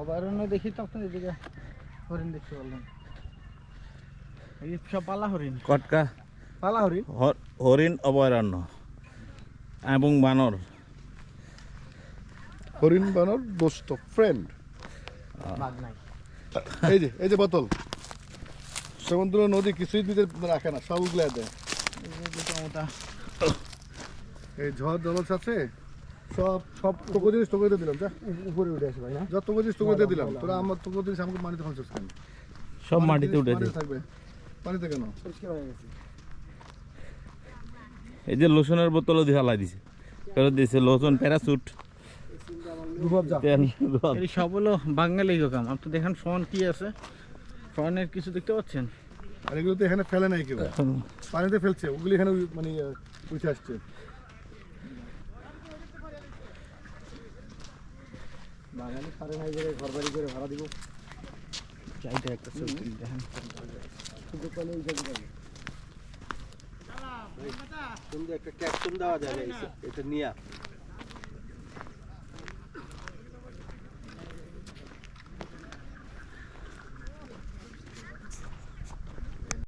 অভয়ারণ্য দেখি তো আপনার এদিকে হরিণ দেখতে পারলাম। এই সব পালা হরিণ, কটকা পালা হরিণ। হরিণ অভয়ারণ্য এবং বানর। হরিণ বানর দোস্ত ফ্রেন্ড। বাঘ নাই। এই যে বোতল, সমুদ্র নদী কিছুই দিতে রাখে না, সব উগলে দেয়। এই ঝড় জলস আছে, সব সব তোকে জিনিস তোকে দিয়ে দিলাম, যা উপরে উঠে আসে ভাই না? যত জিনিস তোকে দিয়ে দিলাম। তোরা আমার তোকে জিনিস আমাকে পানিতে ফালছিস কেন? সব মাটিতে উঠে পানিতে থাকবে, পানিতে কেন? পরিষ্কার হয়ে গেছে। এই যে লোশনের বোতলও দিয়ে হালাই দিছে, ফেরত দিয়েছে লোশন, প্যারাসুট, তেল। এই সব হলো বাঙালি কাম। আপনি দেখেন ফোন কি আছে, ফোনের কিছু দেখতে পাচ্ছেন? আর এগুলো তো এখানে ফেলে নাই কেউ, পানিতে ফেলছে, ওগুলি এখানে মানে উঠে আসছে। বাঙালি পারে নাই যে ঘর বাড়ি করে ভাড়া দিব। চাইতে একটা ছবি দেখেন, শুধু কলে এই জায়গা যাবে। সুন্দর একটা ক্যাপশন দেওয়া যাবে এটা নিয়ে।